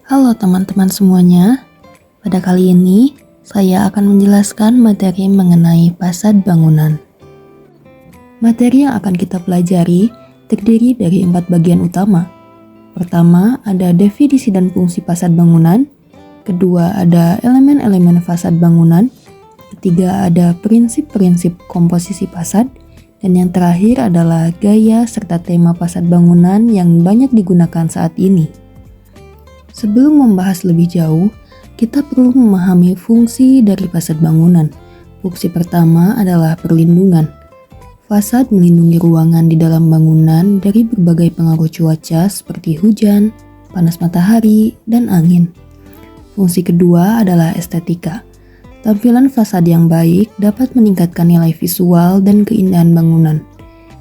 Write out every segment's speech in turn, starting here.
Halo teman-teman semuanya, pada kali ini saya akan menjelaskan materi mengenai fasad bangunan. Materi yang akan kita pelajari terdiri dari 4 bagian utama. Pertama, ada definisi dan fungsi fasad bangunan. Kedua, ada elemen-elemen fasad bangunan. Ketiga, ada prinsip-prinsip komposisi fasad. Dan yang terakhir adalah gaya serta tema fasad bangunan yang banyak digunakan saat ini. Sebelum membahas lebih jauh, kita perlu memahami fungsi dari fasad bangunan. Fungsi pertama adalah perlindungan. Fasad melindungi ruangan di dalam bangunan dari berbagai pengaruh cuaca seperti hujan, panas matahari, dan angin. Fungsi kedua adalah estetika. Tampilan fasad yang baik dapat meningkatkan nilai visual dan keindahan bangunan.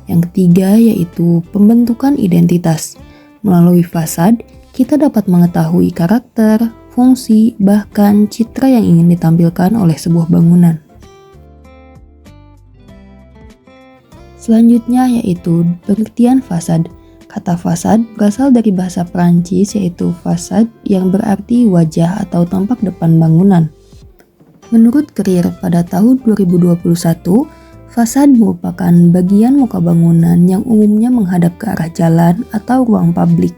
Yang ketiga yaitu pembentukan identitas. Melalui fasad, kita dapat mengetahui karakter, fungsi, bahkan citra yang ingin ditampilkan oleh sebuah bangunan. Selanjutnya yaitu pengertian fasad. Kata fasad berasal dari bahasa Prancis yaitu façade yang berarti wajah atau tampak depan bangunan. Menurut Krier pada tahun 2021, fasad merupakan bagian muka bangunan yang umumnya menghadap ke arah jalan atau ruang publik.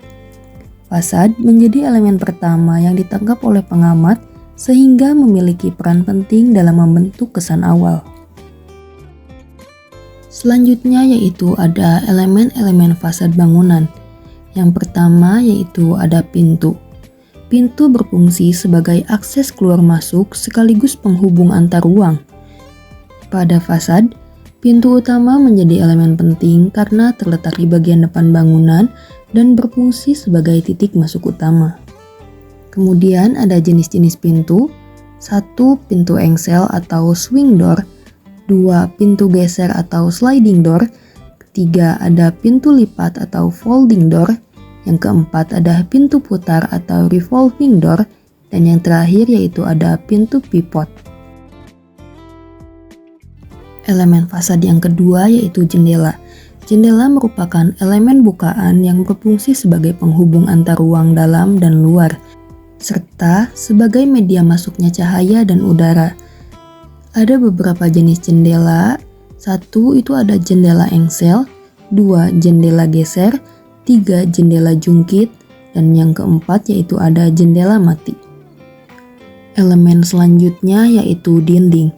Fasad menjadi elemen pertama yang ditangkap oleh pengamat sehingga memiliki peran penting dalam membentuk kesan awal. Selanjutnya yaitu ada elemen-elemen fasad bangunan. Yang pertama yaitu ada pintu. Pintu berfungsi sebagai akses keluar masuk sekaligus penghubung antar ruang. Pada fasad, pintu utama menjadi elemen penting karena terletak di bagian depan bangunan dan berfungsi sebagai titik masuk utama. Kemudian ada jenis-jenis pintu. 1. Pintu engsel atau swing door. 2. Pintu geser atau sliding door. Ketiga, ada pintu lipat atau folding door. Yang keempat, ada pintu putar atau revolving door. Dan yang terakhir yaitu ada pintu pivot. Elemen fasad yang kedua yaitu jendela. Jendela merupakan elemen bukaan yang berfungsi sebagai penghubung antar ruang dalam dan luar, serta sebagai media masuknya cahaya dan udara. Ada beberapa jenis jendela. 1. Itu ada jendela engsel, 2. Jendela geser, 3. Jendela jungkit, dan yang keempat yaitu ada jendela mati. Elemen selanjutnya yaitu dinding.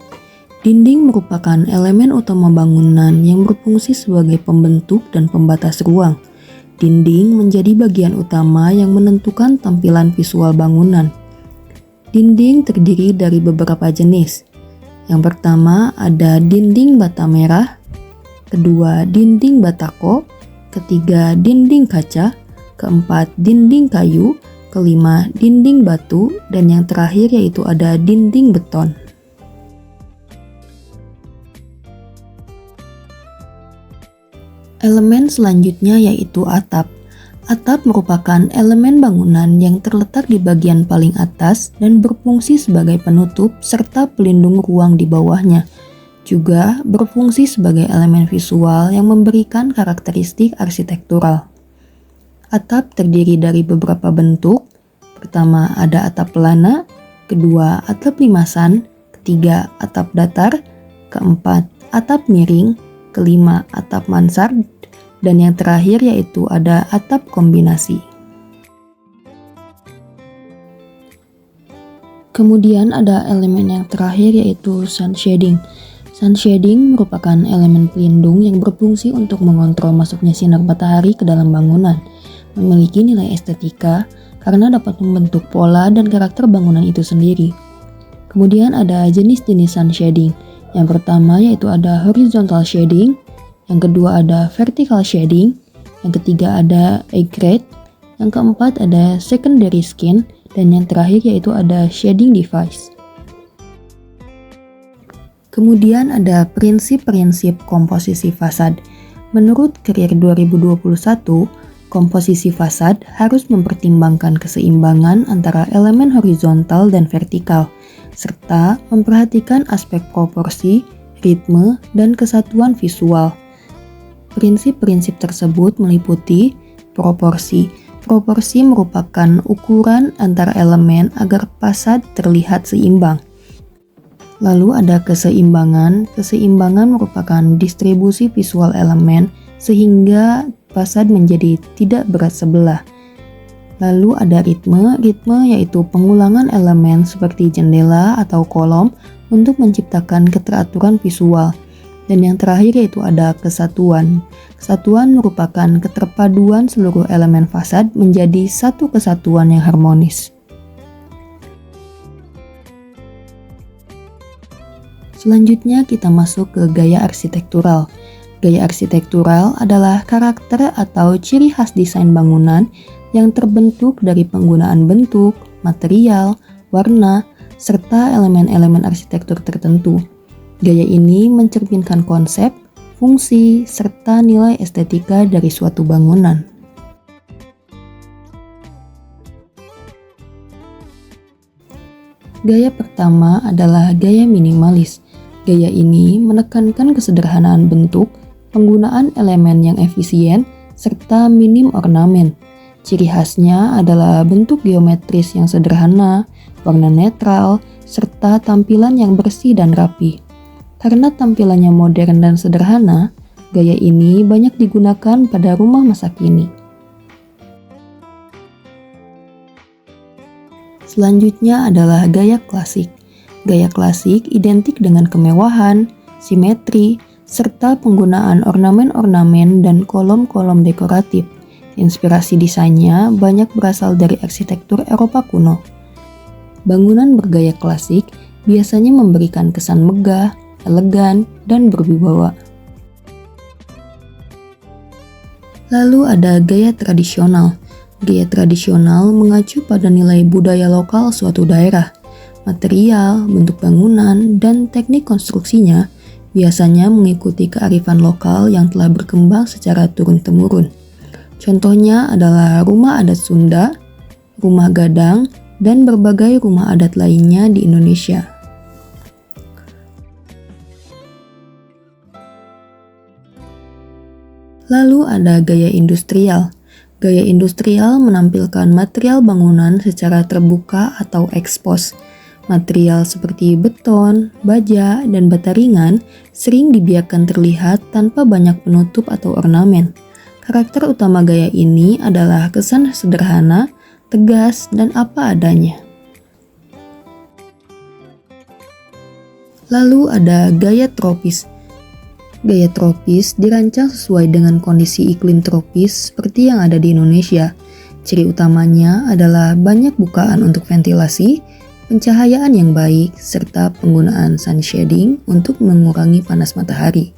Dinding merupakan elemen utama bangunan yang berfungsi sebagai pembentuk dan pembatas ruang. Dinding menjadi bagian utama yang menentukan tampilan visual bangunan. Dinding terdiri dari beberapa jenis. Yang pertama ada dinding bata merah, kedua dinding batako, ketiga dinding kaca, keempat dinding kayu, kelima dinding batu, dan yang terakhir yaitu ada dinding beton. Elemen selanjutnya yaitu atap. Atap merupakan elemen bangunan yang terletak di bagian paling atas dan berfungsi sebagai penutup serta pelindung ruang di bawahnya. Juga berfungsi sebagai elemen visual yang memberikan karakteristik arsitektural. Atap terdiri dari beberapa bentuk. Pertama ada atap pelana, kedua atap limasan, ketiga atap datar, keempat atap miring, kelima atap mansard, dan yang terakhir yaitu ada atap kombinasi. Kemudian ada elemen yang terakhir yaitu sun shading. Sun shading merupakan elemen pelindung yang berfungsi untuk mengontrol masuknya sinar matahari ke dalam bangunan. Memiliki nilai estetika karena dapat membentuk pola dan karakter bangunan itu sendiri. Kemudian ada jenis-jenis sun shading. Yang pertama yaitu ada horizontal shading, yang kedua ada vertical shading, yang ketiga ada aigrette, yang keempat ada secondary skin, dan yang terakhir yaitu ada shading device. Kemudian ada prinsip-prinsip komposisi fasad. Menurut Krier 2021, komposisi fasad harus mempertimbangkan keseimbangan antara elemen horizontal dan vertikal, serta memperhatikan aspek proporsi, ritme, dan kesatuan visual. Prinsip-prinsip tersebut meliputi proporsi. Proporsi merupakan ukuran antara elemen agar fasad terlihat seimbang. Lalu ada keseimbangan. Keseimbangan merupakan distribusi visual elemen sehingga fasad menjadi tidak berat sebelah. Lalu ada ritme. Ritme yaitu pengulangan elemen seperti jendela atau kolom untuk menciptakan keteraturan visual. Dan yang terakhir yaitu ada kesatuan. Kesatuan merupakan keterpaduan seluruh elemen fasad menjadi satu kesatuan yang harmonis. Selanjutnya kita masuk ke gaya arsitektural. Gaya arsitektural adalah karakter atau ciri khas desain bangunan yang terbentuk dari penggunaan bentuk, material, warna, serta elemen-elemen arsitektur tertentu. Gaya ini mencerminkan konsep, fungsi, serta nilai estetika dari suatu bangunan. Gaya pertama adalah gaya minimalis. Gaya ini menekankan kesederhanaan bentuk, penggunaan elemen yang efisien, serta minim ornamen. Ciri khasnya adalah bentuk geometris yang sederhana, warna netral, serta tampilan yang bersih dan rapi. Karena tampilannya modern dan sederhana, gaya ini banyak digunakan pada rumah masa kini. Selanjutnya adalah gaya klasik. Gaya klasik identik dengan kemewahan, simetri, serta penggunaan ornamen-ornamen dan kolom-kolom dekoratif. Inspirasi desainnya banyak berasal dari arsitektur Eropa kuno. Bangunan bergaya klasik biasanya memberikan kesan megah, elegan, dan berwibawa. Lalu ada gaya tradisional. Gaya tradisional mengacu pada nilai budaya lokal suatu daerah. Material, bentuk bangunan, dan teknik konstruksinya biasanya mengikuti kearifan lokal yang telah berkembang secara turun-temurun. Contohnya adalah rumah adat Sunda, rumah gadang, dan berbagai rumah adat lainnya di Indonesia. Lalu ada gaya industrial. Gaya industrial menampilkan material bangunan secara terbuka atau ekspos. Material seperti beton, baja, dan bata ringan sering dibiarkan terlihat tanpa banyak penutup atau ornamen. Karakter utama gaya ini adalah kesan sederhana, tegas, dan apa adanya. Lalu ada gaya tropis. Gaya tropis dirancang sesuai dengan kondisi iklim tropis seperti yang ada di Indonesia. Ciri utamanya adalah banyak bukaan untuk ventilasi, pencahayaan yang baik, serta penggunaan sun shading untuk mengurangi panas matahari.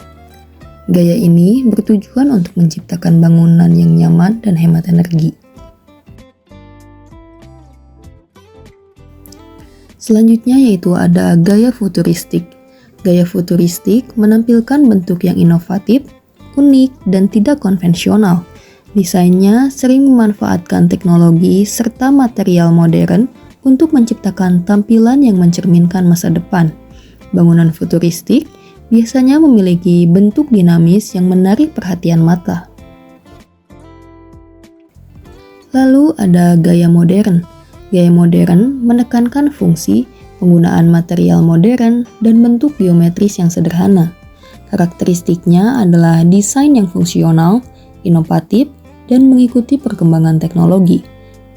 Gaya ini bertujuan untuk menciptakan bangunan yang nyaman dan hemat energi. Selanjutnya yaitu ada gaya futuristik. Gaya futuristik menampilkan bentuk yang inovatif, unik, dan tidak konvensional. Desainnya sering memanfaatkan teknologi serta material modern untuk menciptakan tampilan yang mencerminkan masa depan. Bangunan futuristik biasanya memiliki bentuk dinamis yang menarik perhatian mata. Lalu ada gaya modern. Gaya modern menekankan fungsi, penggunaan material modern, dan bentuk geometris yang sederhana. Karakteristiknya adalah desain yang fungsional, inovatif, dan mengikuti perkembangan teknologi.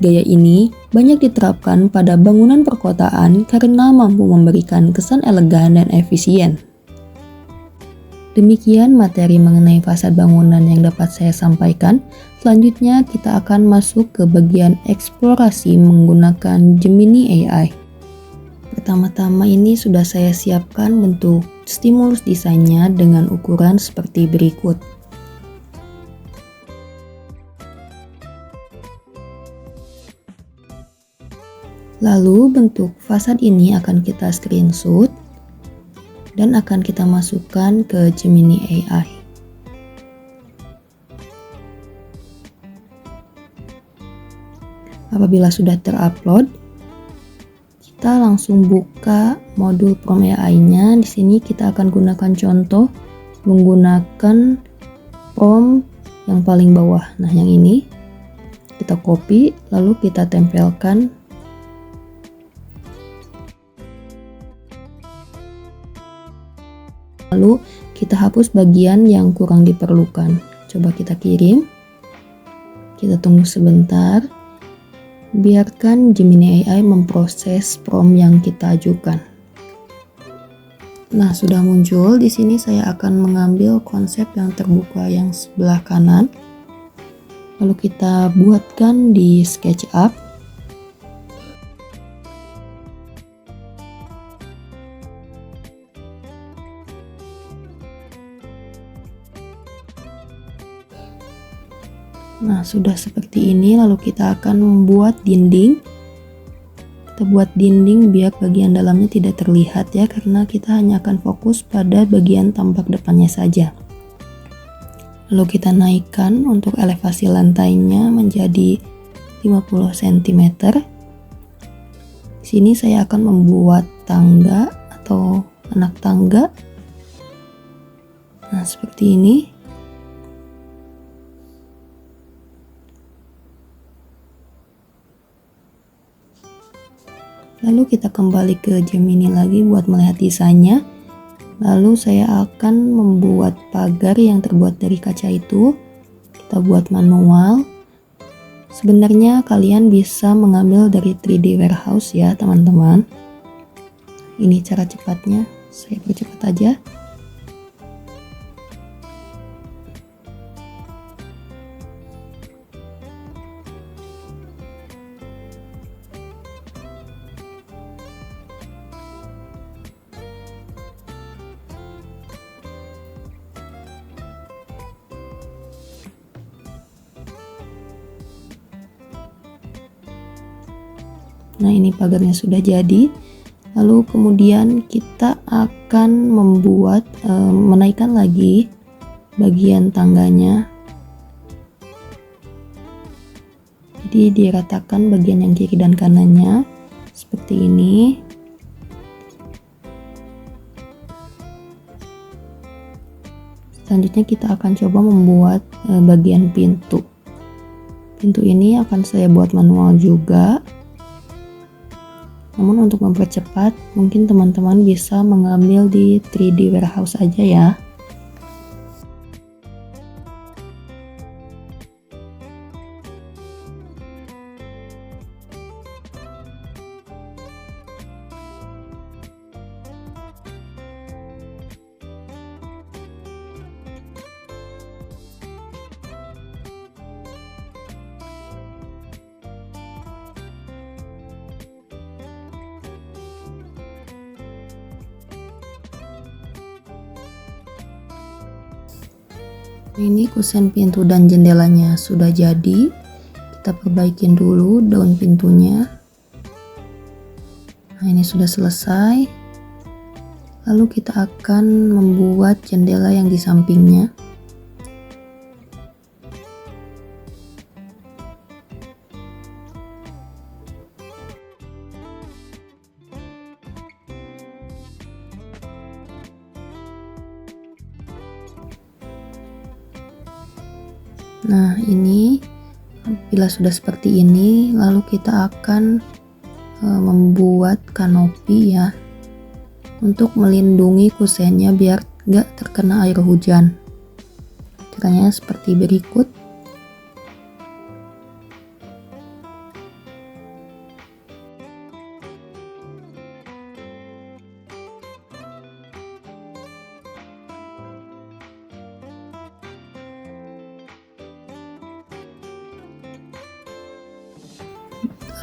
Gaya ini banyak diterapkan pada bangunan perkotaan karena mampu memberikan kesan elegan dan efisien. Demikian materi mengenai fasad bangunan yang dapat saya sampaikan. Selanjutnya kita akan masuk ke bagian eksplorasi menggunakan Gemini AI. Pertama-tama ini sudah saya siapkan bentuk stimulus desainnya dengan ukuran seperti berikut. Lalu bentuk fasad ini akan kita screenshot dan akan kita masukkan ke Gemini AI. Apabila sudah terupload, kita langsung buka modul Prom AI-nya. Di sini kita akan gunakan contoh menggunakan Prom yang paling bawah. Nah, yang ini. kita copy, lalu kita tempelkan. Lalu kita hapus bagian yang kurang diperlukan. Coba kita kirim. Kita tunggu sebentar. Biarkan Gemini AI memproses prompt yang kita ajukan. Nah, sudah muncul. Di sini saya akan mengambil konsep yang terbuka yang sebelah kanan. Lalu kita buatkan di SketchUp. Nah, sudah seperti ini. Lalu kita akan membuat dinding. Kita buat dinding biar bagian dalamnya tidak terlihat ya, karena kita hanya akan fokus pada bagian tampak depannya saja. Lalu kita naikkan untuk elevasi lantainya menjadi 50 cm. Di sini saya akan membuat tangga atau anak tangga. Nah, seperti ini. Lalu kita kembali ke Gemini lagi buat melihat desainnya. Lalu saya akan membuat pagar yang terbuat dari kaca itu. Kita buat manual. Sebenarnya kalian bisa mengambil dari 3D warehouse ya teman-teman. Ini cara cepatnya. Saya percepat aja. Nah, ini pagarnya sudah jadi. Lalu kemudian kita akan membuat menaikkan lagi bagian tangganya. Jadi diratakan bagian yang kiri dan kanannya seperti ini. Selanjutnya kita akan coba membuat bagian pintu. Pintu ini akan saya buat manual juga. Namun untuk mempercepat, mungkin teman-teman bisa mengambil di 3D warehouse aja ya. Ini kusen pintu dan jendelanya sudah jadi. Kita perbaikin dulu daun pintunya. Nah, ini sudah selesai. Lalu kita akan membuat jendela yang di sampingnya. Nah, ini bila sudah seperti ini, lalu kita akan membuat kanopi ya, untuk melindungi kusennya biar nggak terkena air hujan. Caranya seperti berikut.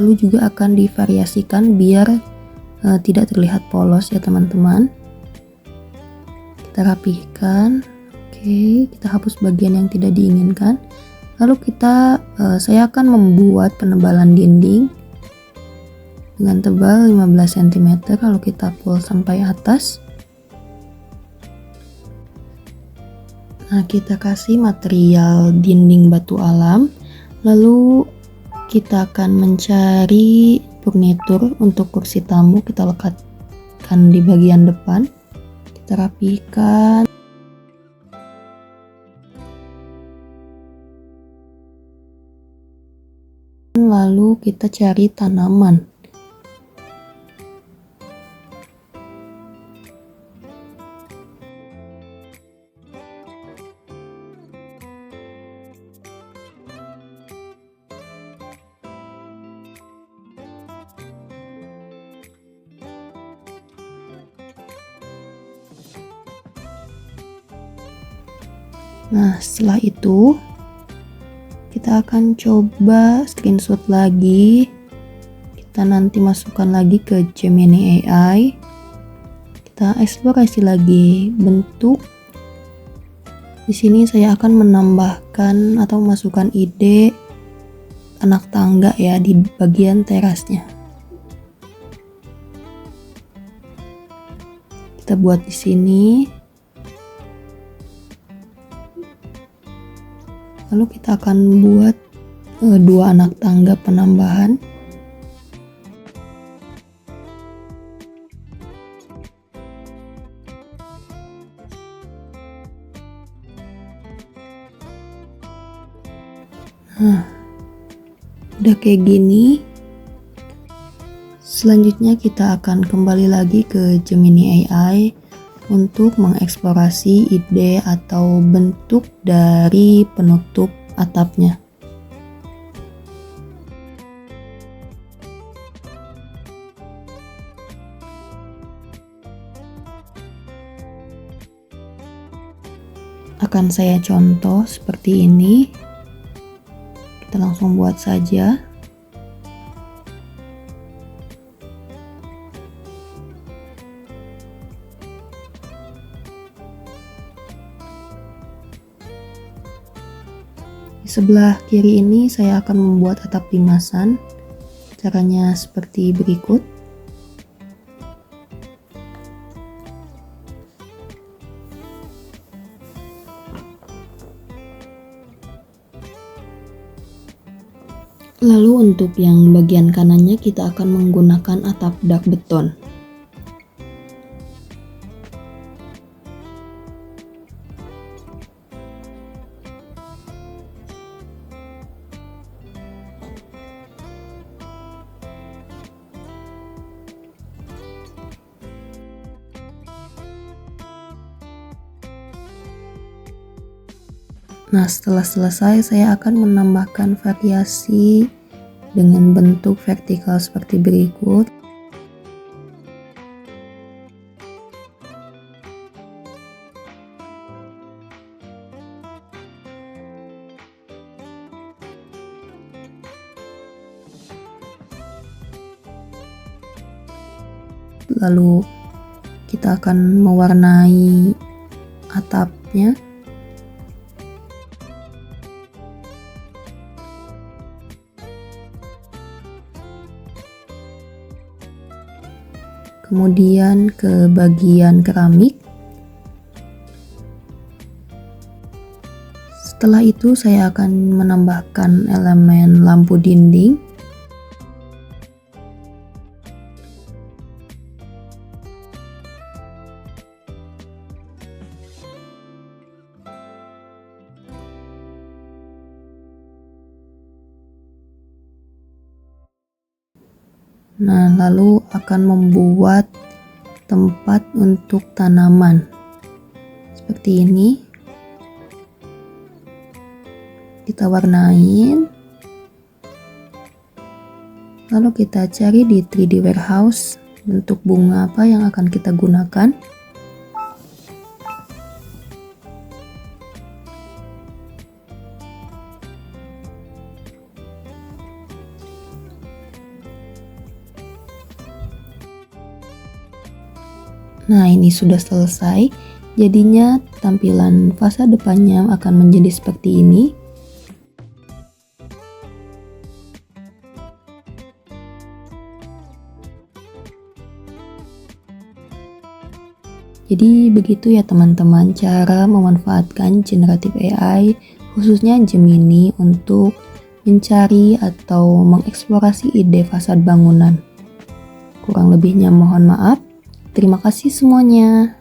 Lalu juga akan divariasikan biar tidak terlihat polos ya teman-teman. Kita rapihkan. Oke, kita hapus bagian yang tidak diinginkan. Lalu saya akan membuat penebalan dinding dengan tebal 15 cm. Lalu kita pull sampai atas. Nah, kita kasih material dinding batu alam. Lalu kita akan mencari furnitur untuk kursi tamu. Kita lekatkan di bagian depan. Kita rapikan. Lalu kita cari tanaman. Nah, setelah itu kita akan coba screenshot lagi. Kita nanti masukkan lagi ke Gemini AI. Kita eksplorasi lagi bentuk. Di sini saya akan menambahkan atau memasukkan ide anak tangga ya di bagian terasnya. Kita buat di sini. Lalu kita akan buat 2 anak tangga penambahan. Nah, udah kayak gini. Selanjutnya kita akan kembali lagi ke Gemini AI untuk mengeksplorasi ide atau bentuk dari penutup atapnya. Akan saya contoh seperti ini. Kita langsung buat saja. Di sebelah kiri ini saya akan membuat atap limasan. Caranya seperti berikut. Lalu untuk yang bagian kanannya kita akan menggunakan atap dak beton. Nah, setelah selesai saya akan menambahkan variasi dengan bentuk vertikal seperti berikut. Lalu kita akan mewarnai atapnya. Kemudian ke bagian keramik. Setelah itu saya akan menambahkan elemen lampu dinding. Nah, lalu akan membuat tempat untuk tanaman seperti ini. Kita warnain. Lalu kita cari di 3D Warehouse bentuk bunga apa yang akan kita gunakan. Nah, ini sudah selesai. Jadinya tampilan fasad depannya akan menjadi seperti ini. Jadi begitu ya teman-teman cara memanfaatkan generative AI khususnya Gemini untuk mencari atau mengeksplorasi ide fasad bangunan. Kurang lebihnya mohon maaf. Terima kasih semuanya.